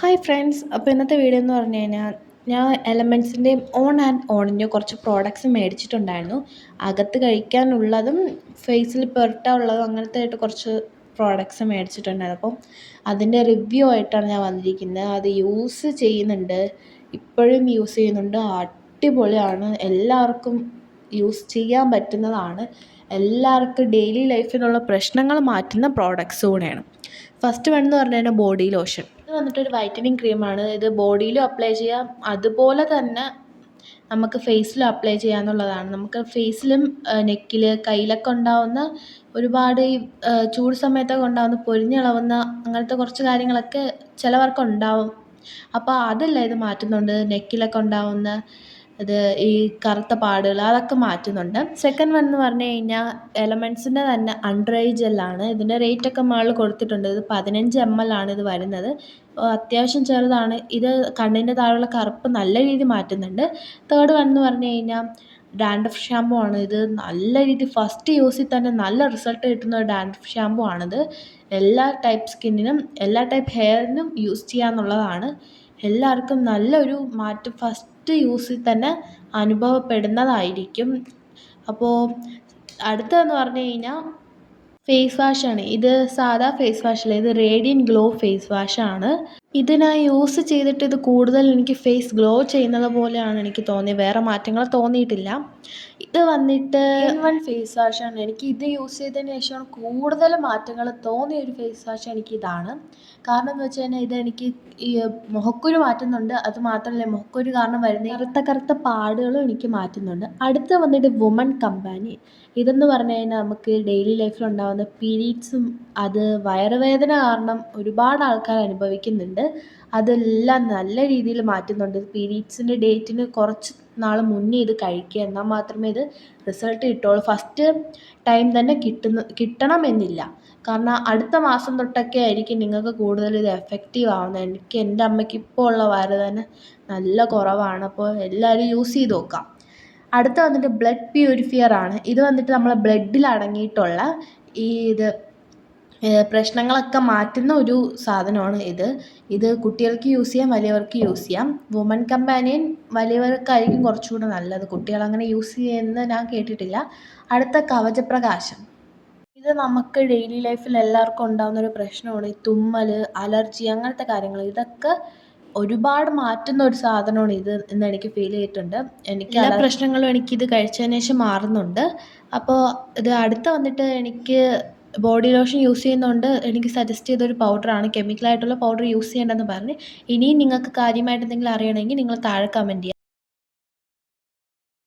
Hi friends, അപ്പോൾ ഇന്നത്തെ video എന്ന് പറഞ്ഞു കഴിഞ്ഞാൽ ഞാൻ എലമെൻസിൻ്റെയും ഓൺ ആൻഡ് ഓണിൻ്റെ കുറച്ച് പ്രോഡക്റ്റ്സ് മേടിച്ചിട്ടുണ്ടായിരുന്നു. അകത്ത് കഴിക്കാനുള്ളതും ഫേസിൽ പുരട്ടാനുള്ളതും അങ്ങനത്തെ ആയിട്ട് കുറച്ച് പ്രോഡക്റ്റ്സ് മേടിച്ചിട്ടുണ്ടായിരുന്നു. അപ്പം അതിൻ്റെ റിവ്യൂ ആയിട്ടാണ് ഞാൻ വന്നിരിക്കുന്നത്. അത് യൂസ് ചെയ്യുന്നുണ്ട്, ഇപ്പോഴും യൂസ് ചെയ്യുന്നുണ്ട്. അടിപൊളിയാണ്, എല്ലാവർക്കും യൂസ് ചെയ്യാൻ പറ്റുന്നതാണ്. എല്ലാവർക്കും ഡെയിലി ലൈഫിലുള്ള പ്രശ്നങ്ങൾ മാറ്റുന്ന പ്രോഡക്റ്റ്സ് കൂടെയാണ്. ഫസ്റ്റ് വൺ എന്ന് പറഞ്ഞു കഴിഞ്ഞാൽ ബോഡി ലോഷൻ. ഇത് വന്നിട്ടൊരു വൈറ്റനിങ് ക്രീമാണ്. ഇത് ബോഡിയിലും അപ്ലൈ ചെയ്യാം, അതുപോലെ തന്നെ നമുക്ക് ഫേസിലും അപ്ലൈ ചെയ്യാമെന്നുള്ളതാണ്. നമുക്ക് ഫേസിലും നെക്കിൽ കയ്യിലൊക്കെ ഉണ്ടാവുന്ന ഒരുപാട് ഈ ചൂട് സമയത്തൊക്കെ ഉണ്ടാകുന്ന പൊരിഞ്ഞിളകുന്ന അങ്ങനത്തെ കുറച്ച് കാര്യങ്ങളൊക്കെ ചിലവർക്ക് ഉണ്ടാവും. അപ്പോൾ അതെല്ലാം ഇത് മാറ്റുന്നുണ്ട്. നെക്കിലൊക്കെ ഉണ്ടാവുന്ന ഇത് ഈ കറുത്ത പാടുകൾ അതൊക്കെ മാറ്റുന്നുണ്ട്. സെക്കൻഡ് വൺ എന്ന് പറഞ്ഞു കഴിഞ്ഞാൽ എലമെൻസിൻ്റെ തന്നെ അണ്ടർ ഐ ജെല്ലാണ്. ഇതിൻ്റെ റേറ്റൊക്കെ മുകളിൽ കൊടുത്തിട്ടുണ്ട്. ഇത് 15 ml ആണ് ഇത് വരുന്നത്. അത്യാവശ്യം ചെറുതാണ്. ഇത് കണ്ണിൻ്റെ താഴെയുള്ള കറുപ്പ് നല്ല രീതിയിൽ മാറ്റുന്നുണ്ട്. തേർഡ് വൺ എന്ന് പറഞ്ഞു കഴിഞ്ഞാൽ ഡാൻഡ്രഫ് ഷാമ്പു ആണ്. ഇത് നല്ല രീതിയിൽ ഫസ്റ്റ് യൂസിൽ തന്നെ നല്ല റിസൾട്ട് കിട്ടുന്ന ഒരു ഡാൻഡ്രഫ് ഷാമ്പു ആണിത്. എല്ലാ ടൈപ്പ് സ്കിന്നിനും എല്ലാ ടൈപ്പ് ഹെയറിനും യൂസ് ചെയ്യാമെന്നുള്ളതാണ്. എല്ലാവർക്കും നല്ലൊരു മാറ്റം ഫസ്റ്റ് യൂസിൽ തന്നെ അനുഭവപ്പെടുന്നതായിരിക്കും. അപ്പോൾ അടുത്തതെന്ന് പറഞ്ഞു കഴിഞ്ഞാൽ ഫേസ് വാഷാണ്. ഇത് സാധാ ഫേസ് വാഷല്ല, ഇത് റേഡിയൻറ്റ് ഗ്ലോ ഫേസ് വാഷാണ്. ഇത് ഞാൻ യൂസ് ചെയ്തിട്ട് ഇത് കൂടുതൽ എനിക്ക് ഫേസ് ഗ്ലോ ചെയ്യുന്നത് പോലെയാണ് എനിക്ക് തോന്നിയത്. വേറെ മാറ്റങ്ങൾ തോന്നിയിട്ടില്ല. ഇത് വന്നിട്ട് വൺ ഫേസ് വാഷാണ്. എനിക്ക് ഇത് യൂസ് ചെയ്തതിന് ശേഷമാണ് കൂടുതൽ മാറ്റങ്ങൾ തോന്നിയ ഒരു ഫേസ് വാഷ് എനിക്കിതാണ്. കാരണം എന്ന് വെച്ച് കഴിഞ്ഞാൽ ഇതെനിക്ക് ഈ മുഖക്കുരു മാറ്റുന്നുണ്ട്. അത് മാത്രമല്ല, മുഖക്കുരു കാരണം വരുന്ന കറുത്ത പാടുകളും എനിക്ക് മാറ്റുന്നുണ്ട്. അടുത്ത വന്നിട്ട് വുമൺ കമ്പാനി. ഇതെന്ന് പറഞ്ഞു കഴിഞ്ഞാൽ നമുക്ക് ഡെയിലി ലൈഫിലുണ്ടാകുന്ന പീരീഡ്സും അത് വയറുവേദന കാരണം ഒരുപാട് ആൾക്കാർ അനുഭവിക്കുന്നുണ്ട്. അതെല്ലാം നല്ല രീതിയിൽ മാറ്റുന്നുണ്ട്. പീരീഡ്സിൻ്റെ ഡേറ്റിന് കുറച്ച് നാൾ മുന്നേ ഇത് കഴിക്കുക, എന്നാൽ മാത്രമേ ഇത് റിസൾട്ട് കിട്ടുള്ളൂ. ഫസ്റ്റ് ടൈം തന്നെ കിട്ടണമെന്നില്ല. കാരണം അടുത്ത മാസം തൊട്ടൊക്കെ ആയിരിക്കും നിങ്ങൾക്ക് കൂടുതൽ ഇത് എഫക്റ്റീവ് ആവുന്നത്. എൻ്റെ അമ്മയ്ക്ക് ഇപ്പോൾ ഉള്ള വയറുവേദന നല്ല കുറവാണ്. അപ്പോൾ എല്ലാവരും യൂസ് ചെയ്ത് നോക്കാം. അടുത്ത വന്നിട്ട് ബ്ലഡ് പ്യൂരിഫയർ ആണ്. ഇത് വന്നിട്ട് നമ്മളെ ബ്ലഡിൽ അടങ്ങിയിട്ടുള്ള ഇത് പ്രശ്നങ്ങളൊക്കെ മാറ്റുന്ന ഒരു സാധനമാണ് ഇത് കുട്ടികൾക്ക് യൂസ് ചെയ്യാം, വലിയവർക്ക് യൂസ് ചെയ്യാം. വുമൺ കമ്പാനിയൻ വലിയവർക്കായിരിക്കും കുറച്ചുകൂടെ നല്ലത്. കുട്ടികൾ അങ്ങനെ യൂസ് ചെയ്യുന്നത് ഞാൻ കേട്ടിട്ടില്ല. അടുത്ത കവചപ്രകാശം. ഇത് നമുക്ക് ഡെയിലി ലൈഫിൽ എല്ലാവർക്കും ഉണ്ടാകുന്ന ഒരു പ്രശ്നമാണ്. ഈ തുമ്മൽ, അലർജി അങ്ങനത്തെ കാര്യങ്ങൾ. ഇതൊക്കെ ഒരുപാട് മാറ്റുന്ന ഒരു സാധനമാണ് ഇത് എന്ന് എനിക്ക് ഫീൽ ചെയ്തിട്ടുണ്ട്. എനിക്ക് എല്ലാ പ്രശ്നങ്ങളും എനിക്കിത് കഴിച്ചതിന് ശേഷം മാറുന്നുണ്ട്. അപ്പോൾ ഇത് അടുത്ത വന്നിട്ട് എനിക്ക് ബോഡി ലോഷൻ യൂസ് ചെയ്യുന്നതുകൊണ്ട് എനിക്ക് സജസ്റ്റ് ചെയ്തൊരു പൗഡറാണ്. കെമിക്കലായിട്ടുള്ള പൗഡർ യൂസ് ചെയ്യേണ്ടെന്ന് പറഞ്ഞ്. ഇനിയും നിങ്ങൾക്ക് കാര്യമായിട്ട് എന്തെങ്കിലും അറിയണമെങ്കിൽ നിങ്ങൾ താഴെ കമൻറ്റ് ചെയ്യുക.